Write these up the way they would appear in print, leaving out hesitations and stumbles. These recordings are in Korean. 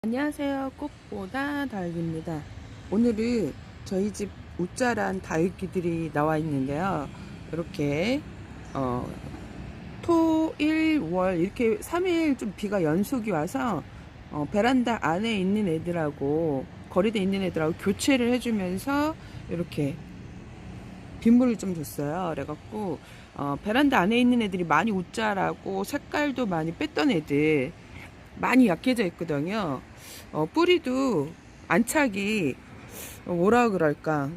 안녕하세요. 꽃보다 다육입니다. 오늘은 저희 집 웃자란 다육이들이 나와 있는데요. 이렇게 어, 토, 일, 월 이렇게 3일 좀 비가 연속이 와서 베란다 안에 있는 애들하고 거리대 있는 애들하고 교체를 해주면서 이렇게 빗물을 좀 줬어요. 그래갖고 베란다 안에 있는 애들이 많이 웃자라고 색깔도 많이 뺐던 애들 많이 약해져 있거든요. 뿌리도 안착이 뭐라 그럴까.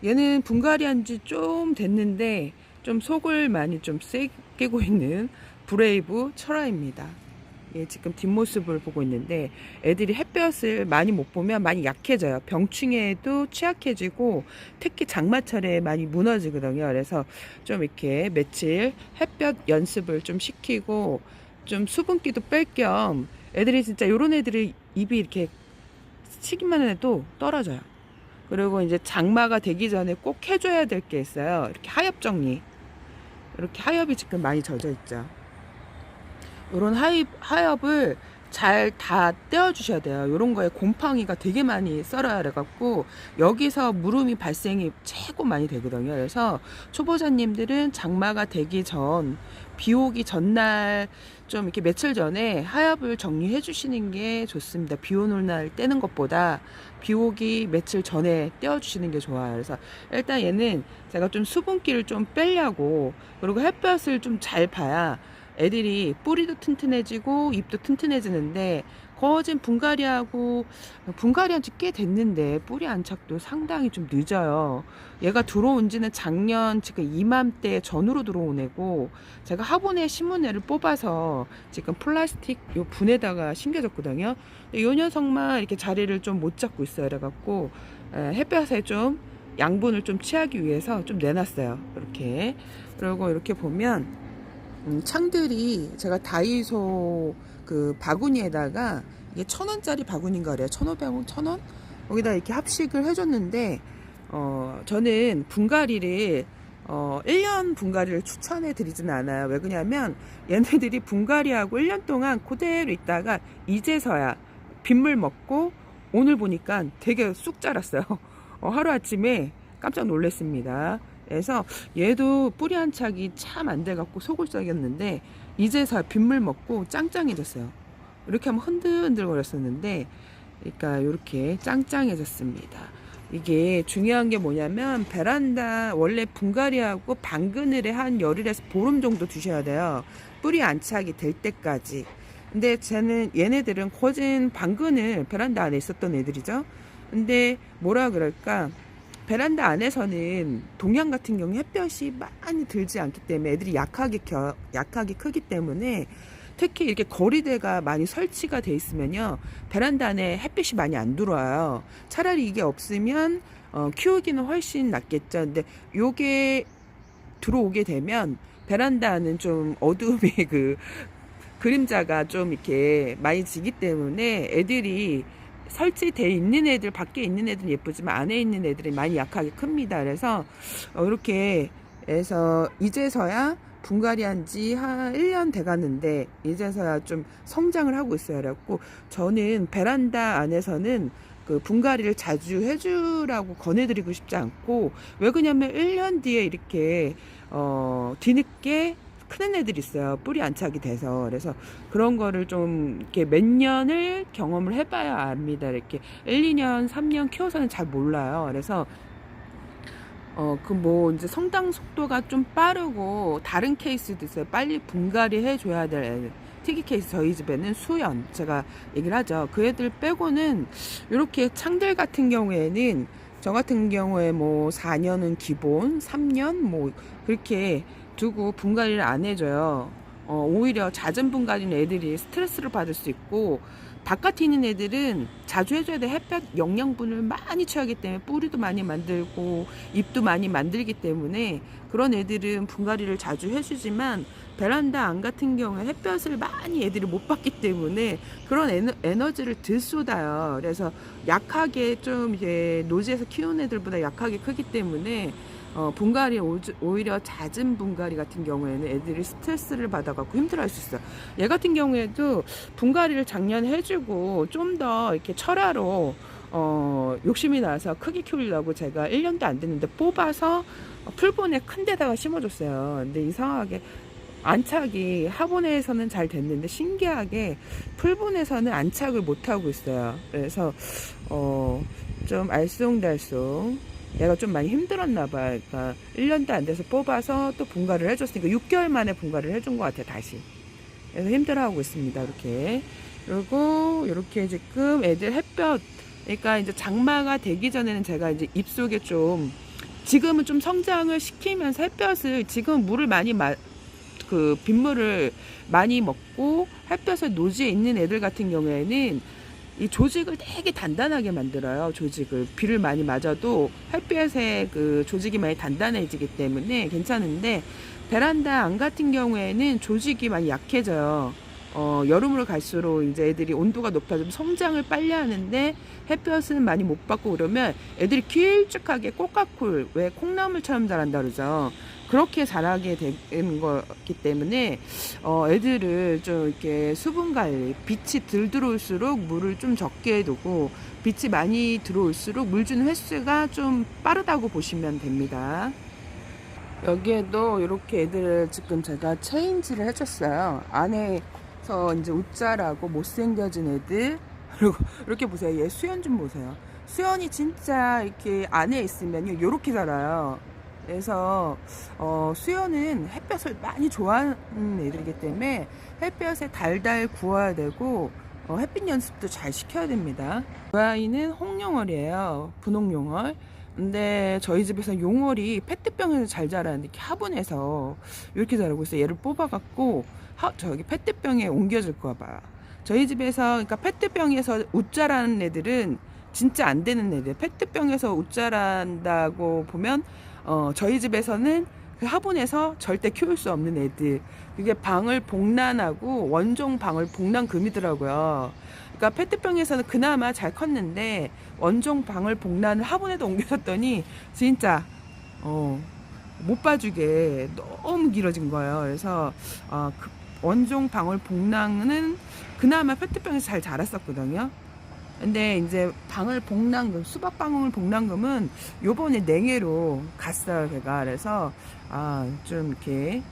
얘는 분갈이 한 지 좀 됐는데 좀 속을 많이 좀 세게 깨고 있는 브레이브 철화입니다. 예, 지금 뒷모습을 보고 있는데 애들이 햇볕을 많이 못 보면 많이 약해져요. 병충해에도 취약해지고 특히 장마철에 많이 무너지거든요. 그래서 좀 이렇게 며칠 햇볕 연습을 좀 시키고 좀 수분기도 뺄 겸 애들이 진짜 요런 애들이 입이 이렇게 치기만 해도 떨어져요. 그리고 이제 장마가 되기 전에 꼭 해줘야 될 게 있어요. 이렇게 하엽 정리. 이렇게 하엽이 지금 많이 젖어 있죠. 요런 하엽을 잘 다 떼어주셔야 돼요. 요런 거에 곰팡이가 되게 많이 썰어야 그래갖고 여기서 물음이 발생이 최고 많이 되거든요. 그래서 초보자님들은 장마가 되기 전, 비 오기 전날 좀 이렇게 며칠 전에 하엽을 정리해 주시는 게 좋습니다. 비 오는 날 떼는 것보다 비 오기 며칠 전에 떼어주시는 게 좋아요. 그래서 일단 얘는 제가 좀 수분기를 좀 빼려고, 그리고 햇볕을 좀 잘 봐야 애들이 뿌리도 튼튼해지고 잎도 튼튼해지는데, 거진 분갈이한 지 꽤 됐는데 뿌리 안착도 상당히 좀 늦어요. 얘가 들어온 지는 작년 지금 이맘때 전후로 들어온 애고, 제가 화분에 심은 애를 뽑아서 지금 플라스틱 요 분에다가 심겨졌거든요. 요 녀석만 이렇게 자리를 좀 못 잡고 있어요. 그래갖고 햇볕에 좀 양분을 좀 취하기 위해서 좀 내놨어요. 이렇게. 그리고 이렇게 보면 창들이 제가 다이소 그 바구니에다가, 이게 1,000원짜리 바구니인가 그래요. 1,500원, 1,000원? 거기다 이렇게 합식을 해줬는데, 저는 분갈이를 1년 분갈이를 추천해 드리지는 않아요. 왜 그러냐면 얘네들이 분갈이하고 1년 동안 그대로 있다가 이제서야 빗물 먹고, 오늘 보니까 되게 쑥 자랐어요. 하루아침에 깜짝 놀랐습니다. 그래서 얘도 뿌리 안착이 참 안 돼갖고 속을 썩였는데 이제서 빗물 먹고 짱짱해졌어요. 이렇게 하면 흔들흔들 거렸었는데, 그러니까 이렇게 짱짱해졌습니다. 이게 중요한 게 뭐냐면, 베란다 원래 분갈이하고 반그늘에 한 열흘에서 보름 정도 두셔야 돼요. 뿌리 안착이 될 때까지. 근데 얘네들은 거진 반그늘 베란다 안에 있었던 애들이죠. 근데 뭐라 그럴까, 베란다 안에서는 동양 같은 경우 햇볕이 많이 들지 않기 때문에 애들이 약하게 크기 때문에, 특히 이렇게 거리대가 많이 설치가 돼 있으면요, 베란다 안에 햇빛이 많이 안 들어와요. 차라리 이게 없으면 키우기는 훨씬 낫겠죠. 근데 요게 들어오게 되면 베란다는 좀 어두움의 그 그림자가 좀 이렇게 많이 지기 때문에 애들이, 설치돼 있는 애들, 밖에 있는 애들은 예쁘지만 안에 있는 애들이 많이 약하게 큽니다. 그래서 이렇게 해서 이제서야 분갈이 한 지 한 1년 돼 가는데 이제서야 좀 성장을 하고 있어요. 그래갖고 저는 베란다 안에서는 그 분갈이를 자주 해주라고 권해드리고 싶지 않고, 왜 그러냐면 1년 뒤에 이렇게 뒤늦게 크는 애들이 있어요. 뿌리 안착이 돼서. 그래서 그런 거를 좀 이렇게 몇 년을 경험을 해봐야 압니다. 이렇게 1, 2년, 3년 키워서는 잘 몰라요. 그래서 그 뭐 이제 성장 속도가 좀 빠르고 다른 케이스도 있어요. 빨리 분갈이 해줘야 될 애들. 특이 케이스, 저희 집에는 수연, 제가 얘기를 하죠. 그 애들 빼고는, 이렇게 창들 같은 경우에는, 저 같은 경우에 뭐 4년은 기본, 3년 뭐 그렇게 두고 분갈이를 안 해줘요. 오히려 잦은 분갈이는 애들이 스트레스를 받을 수 있고, 바깥에 있는 애들은 자주 해줘야 돼. 햇볕 영양분을 많이 취하기 때문에 뿌리도 많이 만들고 잎도 많이 만들기 때문에 그런 애들은 분갈이를 자주 해주지만, 베란다 안 같은 경우에 햇볕을 많이 애들이 못 받기 때문에 그런 에너지를 들 쏟아요. 그래서 약하게 좀 이제 노지에서 키우는 애들보다 약하게 크기 때문에 분갈이 오히려 잦은 분갈이 같은 경우에는 애들이 스트레스를 받아갖고 힘들어할 수 있어요. 얘 같은 경우에도 분갈이를 작년에 해주고 좀 더 이렇게 철화로 욕심이 나서 크게 키우려고 제가 1년도 안 됐는데 뽑아서 풀본에 큰 데다가 심어줬어요. 근데 이상하게 안착이 화분에서는 잘 됐는데 신기하게 풀본에서는 안착을 못하고 있어요. 그래서 좀 알쏭달쏭 얘가 좀 많이 힘들었나 봐요. 그러니까 1년도 안 돼서 뽑아서 또 분갈이를 해줬으니까 6개월 만에 분갈이를 해준 것 같아요. 다시. 그래서 힘들어하고 있습니다. 이렇게. 그리고 이렇게 지금 애들 햇볕, 그러니까 이제 장마가 되기 전에는 제가 이제 입속에 좀 지금은 좀 성장을 시키면서 햇볕을 지금 물을 많이 그 빗물을 많이 먹고 햇볕에 노지에 있는 애들 같은 경우에는 이 조직을 되게 단단하게 만들어요. 조직을 비를 많이 맞아도 햇볕에 그 조직이 많이 단단해지기 때문에 괜찮은데 베란다 안 같은 경우에는 조직이 많이 약해져요. 여름으로 갈수록 이제 애들이 온도가 높아지면 성장을 빨리 하는데 햇볕은 많이 못 받고 그러면 애들이 길쭉하게 꽃가쿨, 왜 콩나물처럼 자란다 그러죠. 그렇게 자라게 되는 거기 때문에 애들을 좀 이렇게 수분 관리, 빛이 덜 들어올수록 물을 좀 적게 두고 빛이 많이 들어올수록 물 주는 횟수가 좀 빠르다고 보시면 됩니다. 여기에도 이렇게 애들을 지금 제가 체인지를 해줬어요. 안에서 이제 웃자라고 못생겨진 애들. 그리고 이렇게 보세요. 얘 수연 좀 보세요. 수연이 진짜 이렇게 안에 있으면 이렇게 자라요. 그래서 수연은 햇볕을 많이 좋아하는 애들이기 때문에 햇볕에 달달 구워야 되고 햇빛 연습도 잘 시켜야 됩니다. 그 아이는 홍용월이에요. 분홍용월. 근데 저희 집에서 용월이 페트병에서 잘 자라는데 이렇게 화분에서 이렇게 자라고 있어요. 얘를 뽑아갖고 저기 페트병에 옮겨줄 거봐. 저희 집에서 그러니까 페트병에서 웃 자라는 애들은 진짜 안 되는 애들. 페트병에서 웃 자란다고 보면 저희 집에서는 그 화분에서 절대 키울 수 없는 애들. 그게 방울복란하고 원종 방울복란금이더라고요. 그러니까 페트병에서는 그나마 잘 컸는데 원종 방울복란을 화분에도 옮겨졌더니 진짜 못 봐주게 너무 길어진 거예요. 그래서 그 원종 방울복란은 그나마 페트병에서 잘 자랐었거든요. 근데 이제 방울복란금, 수박방울복란금은 요번에 냉해로 갔어요, 걔가. 그래서 좀 이렇게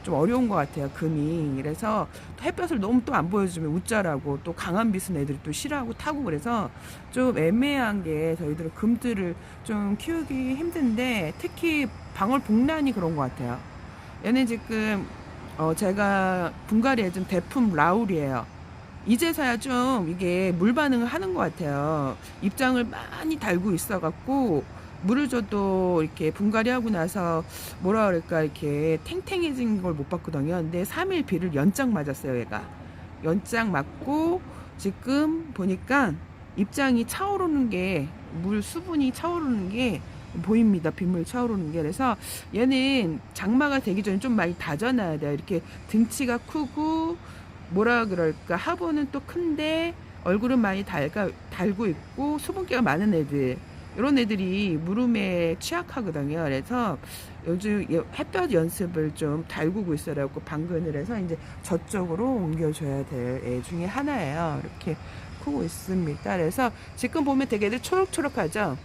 좀 어려운 것 같아요, 금이. 그래서 햇볕을 너무 또 안 보여주면 웃자라고 또 강한 빛은 애들이 또 싫어하고 타고, 그래서 좀 애매한 게 저희들은 금들을 좀 키우기 힘든데 특히 방울복란이 그런 것 같아요. 얘는 지금 제가 분갈이 해준 대품 라울이에요. 이제서야 좀 이게 물 반응을 하는 것 같아요. 입장을 많이 달고 있어갖고 물을 줘도 이렇게 분갈이 하고 나서 뭐라 그럴까 이렇게 탱탱해진 걸 못 봤거든요. 근데 3일 비를 연장 맞았어요, 얘가. 연장 맞고 지금 보니까 입장이 차오르는 게, 물 수분이 차오르는 게 보입니다. 빗물 차오르는 게. 그래서 얘는 장마가 되기 전에 좀 많이 다져놔야 돼요. 이렇게 등치가 크고 뭐라 그럴까, 화분은 또 큰데 얼굴은 많이 달고 있고 수분기가 많은 애들, 이런 애들이 물음에 취약하거든요. 그래서 요즘 햇볕 연습을 좀 달구고 있어라고 방근을 해서 이제 저쪽으로 옮겨줘야 될 애 중에 하나예요. 이렇게 크고 있습니다. 그래서 지금 보면 되게 애들 초록초록하죠.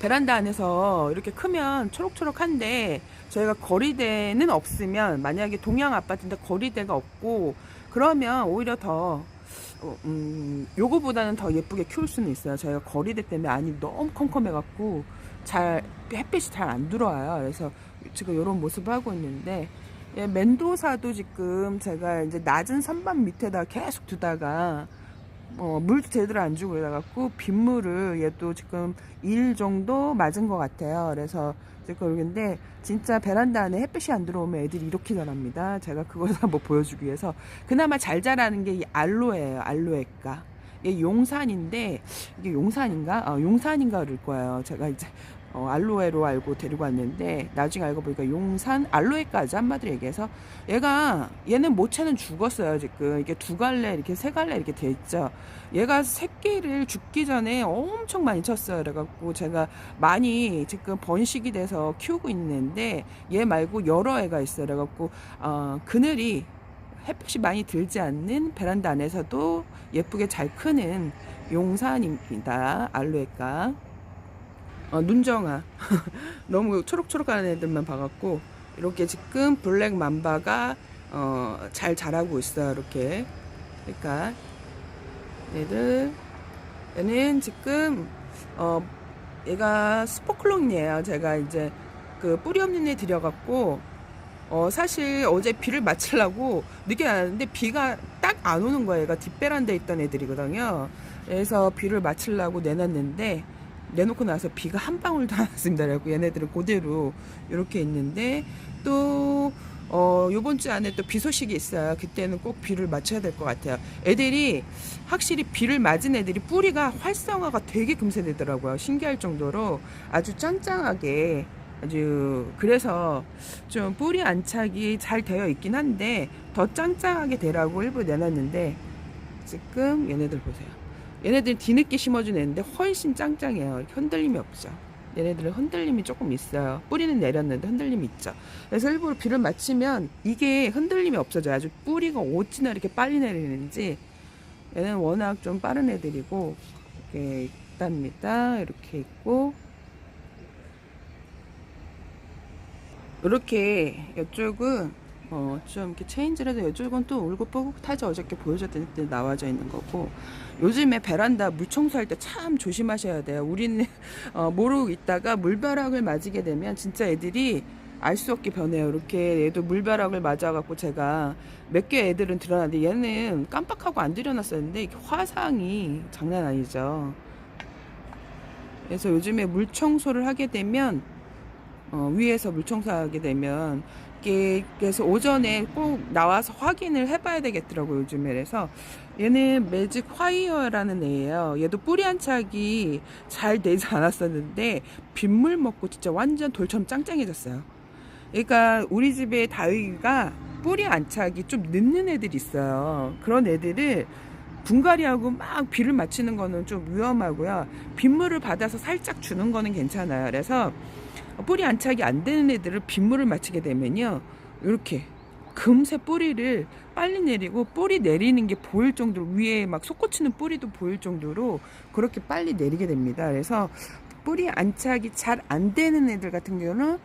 베란다 안에서 이렇게 크면 초록초록한데 저희가 거리대는 없으면, 만약에 동양 아파트인데 거리대가 없고 그러면 오히려 더 요거보다는 더 예쁘게 키울 수는 있어요. 저희가 거리대 때문에 안이 너무 컴컴해 갖고 잘 햇빛이 잘 안 들어와요. 그래서 지금 이런 모습을 하고 있는데, 멘도사도 지금 제가 이제 낮은 선반 밑에다 계속 두다가 물도 제대로 안 주고 이래갖고 빗물을 얘도 지금 2일 정도 맞은 것 같아요. 그래서 지금 여기인데 진짜 베란다 안에 햇빛이 안 들어오면 애들이 이렇게 자랍니다. 제가 그걸 한번 보여주기 위해서. 그나마 잘 자라는 게 이 알로에예요. 알로에가. 이게 용산인데, 이게 용산인가? 용산인가 그럴 거예요. 제가 이제 알로에로 알고 데리고 왔는데 나중에 알고 보니까 용산 알로에까지 한마디로 얘기해서 얘는 모체는 죽었어요. 지금 이게 두 갈래 이렇게 세 갈래 이렇게 돼 있죠. 얘가 새끼를 죽기 전에 엄청 많이 쳤어요. 그래갖고 제가 많이 지금 번식이 돼서 키우고 있는데 얘 말고 여러 애가 있어요. 그래갖고 그늘이 햇빛이 많이 들지 않는 베란다 안에서도 예쁘게 잘 크는 용산입니다. 알로에가. 눈정아. 너무 초록초록한 애들만 봐갖고 이렇게 지금 블랙 맘바가 잘 자라고 있어요. 이렇게. 그러니까 얘는 지금 얘가 스포클롱이에요. 제가 이제 그 뿌리 없는 애 들여갖고 사실 어제 비를 맞추려고 늦게 나왔는데 비가 딱 안 오는 거예요. 얘가 뒷베란다에 있던 애들이거든요. 그래서 비를 맞추려고 내놨는데 내놓고 나서 비가 한 방울도 안 왔습니다. 그래갖고 얘네들은 그대로 이렇게 있는데 또 요번 주 안에 또 비 소식이 있어요. 그때는 꼭 비를 맞춰야 될 것 같아요. 애들이 확실히 비를 맞은 애들이 뿌리가 활성화가 되게 금세 되더라고요. 신기할 정도로 아주 짱짱하게 아주 그래서 좀 뿌리 안착이 잘 되어 있긴 한데 더 짱짱하게 되라고 일부 내놨는데 지금 얘네들 보세요. 얘네들 뒤늦게 심어준 애인데 훨씬 짱짱해요. 흔들림이 없죠. 얘네들은 흔들림이 조금 있어요. 뿌리는 내렸는데 흔들림이 있죠. 그래서 일부러 비를 맞추면 이게 흔들림이 없어져요. 아주 뿌리가 어찌나 이렇게 빨리 내리는지. 얘는 워낙 좀 빠른 애들이고 이렇게 있답니다. 이렇게 있고 이렇게 이쪽은 좀 이렇게 체인지를 해서 이쪽은 또 울고 뻐긋하죠. 어저께 보여줬던 때 나와져 있는 거고 요즘에 베란다 물 청소할 때 참 조심하셔야 돼요. 우리는 모르고 있다가 물벼락을 맞게 되면 진짜 애들이 알 수 없게 변해요. 이렇게 얘도 물벼락을 맞아갖고 제가 몇 개 애들은 드러났는데 얘는 깜빡하고 안 들여놨었는데 이게 화상이 장난 아니죠. 그래서 요즘에 물 청소를 하게 되면 위에서 물 청소하게 되면 그래서 오전에 꼭 나와서 확인을 해봐야 되겠더라고요. 요즘에. 그래서 얘는 매직 화이어라는 애예요. 얘도 뿌리 안착이 잘 되지 않았었는데 빗물 먹고 진짜 완전 돌처럼 짱짱해졌어요. 그러니까 우리 집에 다육이가 뿌리 안착이 좀 늦는 애들이 있어요. 그런 애들을 분갈이하고 막 비를 맞추는 거는 좀 위험하고요. 빗물을 받아서 살짝 주는 거는 괜찮아요. 그래서 뿌리 안착이 안 되는 애들을 빗물을 맞추게 되면요, 이렇게 금세 뿌리를 빨리 내리고 뿌리 내리는 게 보일 정도로 위에 막 솟구치는 뿌리도 보일 정도로 그렇게 빨리 내리게 됩니다. 그래서 뿌리 안착이 잘 안 되는 애들 같은 경우는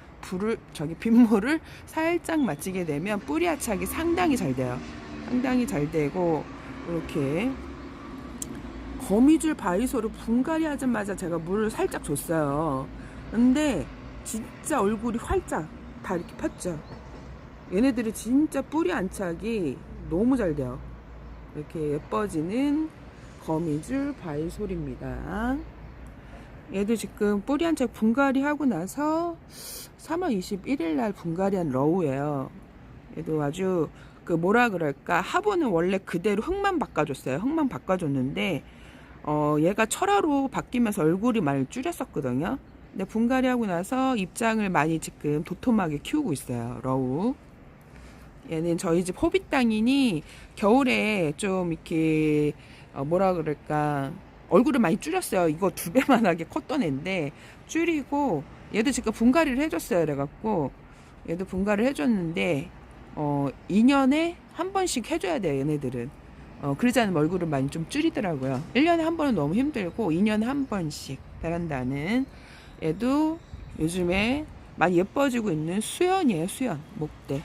빗물을 살짝 맞추게 되면 뿌리 안착이 상당히 잘 돼요. 상당히 잘 되고 이렇게 거미줄 바이소를 분갈이 하자마자 제가 물을 살짝 줬어요. 근데 진짜 얼굴이 활짝 다 이렇게 폈죠. 얘네들이 진짜 뿌리 안착이 너무 잘 돼요. 이렇게 예뻐지는 거미줄 바이솔입니다. 얘들 지금 뿌리 안착 분갈이 하고 나서 3월 21일 날 분갈이한 러우예요. 얘도 아주 뭐라 그럴까, 화분은 원래 그대로 흙만 바꿔줬어요. 흙만 바꿔줬는데 얘가 철화로 바뀌면서 얼굴이 많이 줄였었거든요. 근데 분갈이 하고 나서 입장을 많이 지금 도톰하게 키우고 있어요. 러우. 얘는 저희 집 호빗 땅이니 겨울에 좀 이렇게 뭐라 그럴까, 얼굴을 많이 줄였어요. 이거 2배만하게 컸던 애인데 줄이고 얘도 지금 분갈이를 해줬어요. 그래갖고 얘도 분갈이를 해줬는데 2년에 한 번씩 해줘야 돼요. 얘네들은 그러지 않으면 얼굴을 많이 좀 줄이더라고요. 1년에 한 번은 너무 힘들고 2년에 한 번씩. 베란다는 얘도 요즘에 많이 예뻐지고 있는 수연이에요. 수연 목대.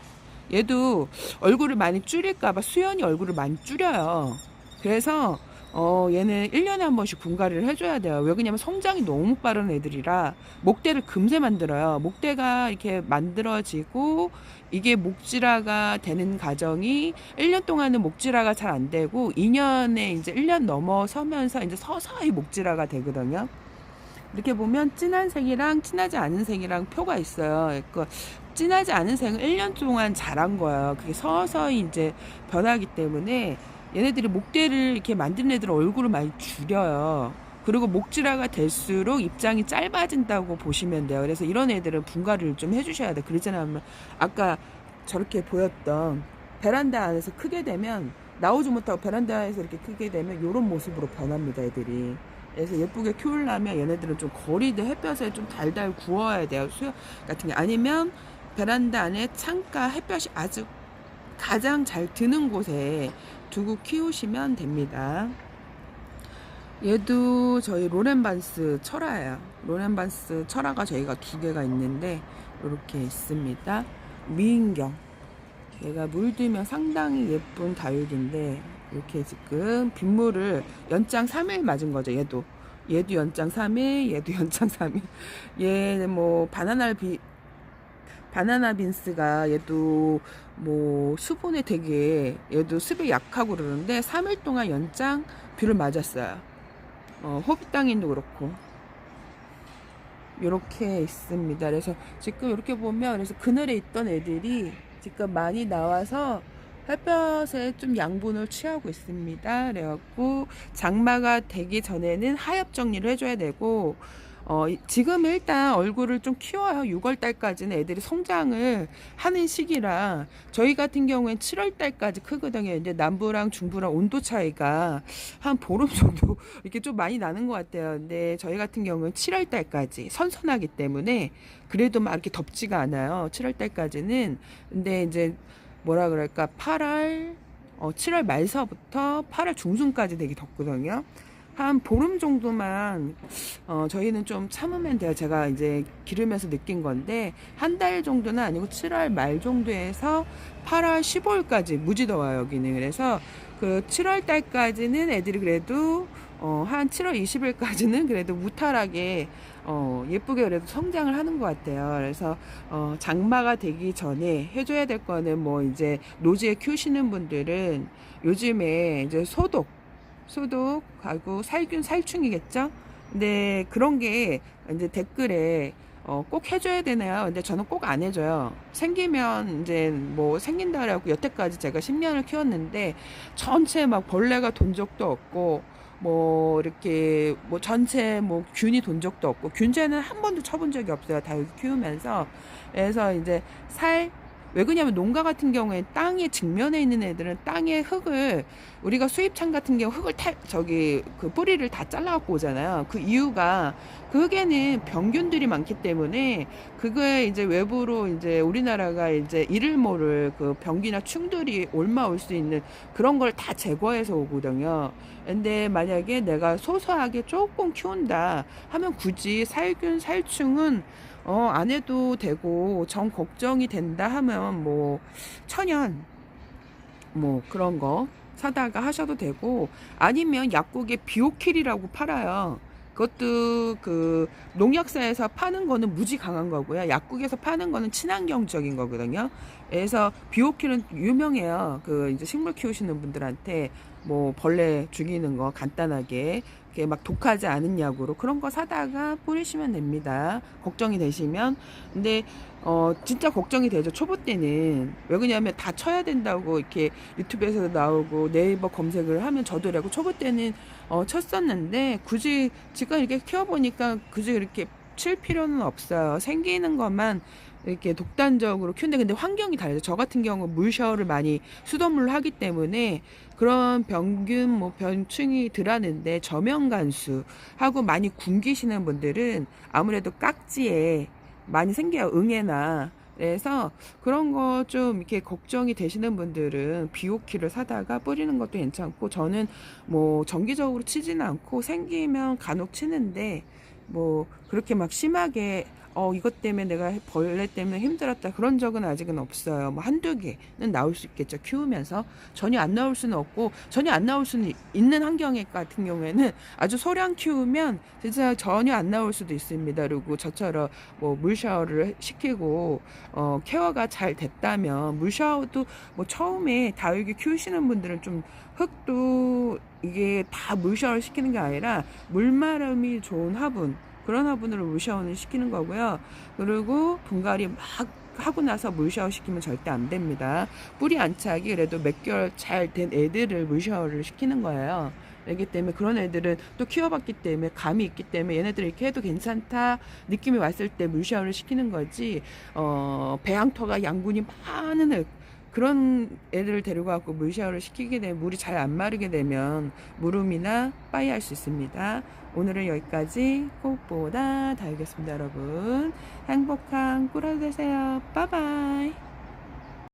얘도 얼굴을 많이 줄일까봐 수연이 얼굴을 많이 줄여요. 그래서 얘는 1년에 한 번씩 분갈이를 해줘야 돼요. 왜 그러냐면 성장이 너무 빠른 애들이라 목대를 금세 만들어요. 목대가 이렇게 만들어지고 이게 목질화가 되는 과정이 1년 동안은 목질화가 잘 안 되고 2년에 이제 1년 넘어서면서 이제 서서히 목질화가 되거든요. 이렇게 보면 진한 색이랑 진하지 않은 색이랑 표가 있어요. 그러니까 진하지 않은 색은 1년 동안 자란 거예요. 그게 서서히 이제 변하기 때문에 얘네들이 목대를 이렇게 만든 애들은 얼굴을 많이 줄여요. 그리고 목질화가 될수록 입장이 짧아진다고 보시면 돼요. 그래서 이런 애들은 분갈이를 좀 해주셔야 돼. 그러지 않으면 아까 저렇게 보였던 베란다 안에서 크게 되면, 나오지 못하고 베란다에서 이렇게 크게 되면 이런 모습으로 변합니다, 애들이. 그래서 예쁘게 키우려면 얘네들은 좀 거리도 햇볕에 좀 달달 구워야 돼요. 수영 같은 게 아니면 베란다 안에 창가 햇볕이 아주 가장 잘 드는 곳에 두고 키우시면 됩니다. 얘도 저희 로렌반스 철화예요. 로렌반스 철화가 저희가 2개가 있는데 이렇게 있습니다. 미인경, 얘가 물들면 상당히 예쁜 다육인데 이렇게 지금 빗물을 연장 3일 맞은 거죠. 얘도 연장 3일, 얘도 연장 3일. 얘 뭐 바나나 빈스가 얘도 뭐 수분에 되게, 얘도 습에 약하고 그러는데 3일 동안 연장 뷰를 맞았어요. 호빗땅인도 그렇고 이렇게 있습니다. 그래서 지금 이렇게 보면, 그래서 그늘에 있던 애들이 지금 많이 나와서 햇볕에 좀 양분을 취하고 있습니다. 그래갖고 장마가 되기 전에는 하엽 정리를 해줘야 되고, 지금 일단 얼굴을 좀 키워요. 6월달까지는 애들이 성장을 하는 시기라, 저희 같은 경우엔 7월달까지 크거든요. 이제 남부랑 중부랑 온도 차이가 한 보름 정도 이렇게 좀 많이 나는 것 같아요. 근데 저희 같은 경우는 7월달까지 선선하기 때문에 그래도 막 이렇게 덥지가 않아요. 7월달까지는. 근데 이제 뭐라 그럴까, 7월 말서부터 8월 중순까지 되게 덥거든요. 한 보름 정도만 저희는 좀 참으면 돼요. 제가 이제 기르면서 느낀 건데, 한 달 정도는 아니고 7월 말 정도에서 8월 15일까지 무지 더워요, 여기는. 그래서 그 7월 달까지는 애들이 그래도 한 7월 20일까지는 그래도 무탈하게 예쁘게 그래도 성장을 하는 것 같아요. 그래서 장마가 되기 전에 해줘야 될 거는, 뭐 이제 노지에 키우시는 분들은 요즘에 이제 소독하고 살균 살충이겠죠. 근데 그런 게 이제 댓글에 꼭 해줘야 되나요? 근데 저는 꼭 안 해줘요. 생기면 이제 뭐 생긴다 그래갖고 여태까지 제가 10년을 키웠는데 전체 막 벌레가 돈 적도 없고, 뭐 이렇게 뭐 전체 뭐 균이 돈 적도 없고, 균제는 한 번도 쳐본 적이 없어요. 다 여기 키우면서. 그래서 이제 왜 그러냐면, 농가 같은 경우에 땅에 직면에 있는 애들은 땅에 흙을, 우리가 수입창 같은 경우 흙을 그 뿌리를 다 잘라갖고 오잖아요. 그 이유가 그 흙에는 병균들이 많기 때문에, 그거에 이제 외부로 이제 우리나라가 이제 이를 모를 그 병기나 충들이 옮아올 수 있는 그런 걸 다 제거해서 오거든요. 근데 만약에 내가 소소하게 조금 키운다 하면 굳이 살균 살충은 안 해도 되고, 정 걱정이 된다 하면 뭐 천연 뭐 그런 거 사다가 하셔도 되고, 아니면 약국에 비오킬이라고 팔아요. 그것도 그 농약사에서 파는 거는 무지 강한 거고요. 약국에서 파는 거는 친환경적인 거거든요. 그래서 비오킬은 유명해요. 그 이제 식물 키우시는 분들한테 뭐 벌레 죽이는 거 간단하게, 이렇게 막 독하지 않은 약으로 그런 거 사다가 뿌리시면 됩니다. 걱정이 되시면. 근데 진짜 걱정이 되죠. 초보 때는. 왜 그러냐면 다 쳐야 된다고 이렇게 유튜브에서도 나오고 네이버 검색을 하면 저도 그래고, 초보 때는 쳤었는데 굳이 지금 이렇게 키워보니까 굳이 이렇게 칠 필요는 없어요. 생기는 것만 이렇게 독단적으로 키운데, 근데 환경이 달라요. 저 같은 경우 물 샤워를 많이 수돗물로 하기 때문에 그런 병균 뭐 병충이 덜하는데, 저면간수 하고 많이 굶기시는 분들은 아무래도 깍지에 많이 생겨요. 응애나. 그래서 그런 거 좀 이렇게 걱정이 되시는 분들은 비오키를 사다가 뿌리는 것도 괜찮고, 저는 뭐 정기적으로 치지는 않고 생기면 간혹 치는데, 뭐 그렇게 막 심하게 이것 때문에 내가 벌레 때문에 힘들었다 그런 적은 아직은 없어요. 뭐 한두 개는 나올 수 있겠죠. 키우면서. 전혀 안 나올 수는 없고, 전혀 안 나올 수는 있는 환경에 같은 경우에는 아주 소량 키우면 진짜 전혀 안 나올 수도 있습니다. 그리고 저처럼 뭐 물 샤워를 시키고 케어가 잘 됐다면, 물 샤워도 뭐 처음에 다육이 키우시는 분들은 좀 흙도 이게 다 물 샤워를 시키는 게 아니라 물마름이 좋은 화분, 그런 화분으로 물 샤워는 시키는 거고요. 그리고 분갈이 막 하고 나서 물 샤워 시키면 절대 안 됩니다. 뿌리 안착이 그래도 몇 개월 잘 된 애들을 물 샤워를 시키는 거예요. 애기 때문에 그런 애들은 또 키워봤기 때문에 감이 있기 때문에 얘네들 이렇게 해도 괜찮다 느낌이 왔을 때 물샤워를 시키는 거지. 배양토가 양분이 많은 그런 애들을 데려가고 물샤워를 시키게 되면 물이 잘 안 마르게 되면 무름이나 빠이할 수 있습니다. 오늘은 여기까지 꽃보다 다육이었습니다. 여러분 행복한 꿀하루 되세요. 빠바이.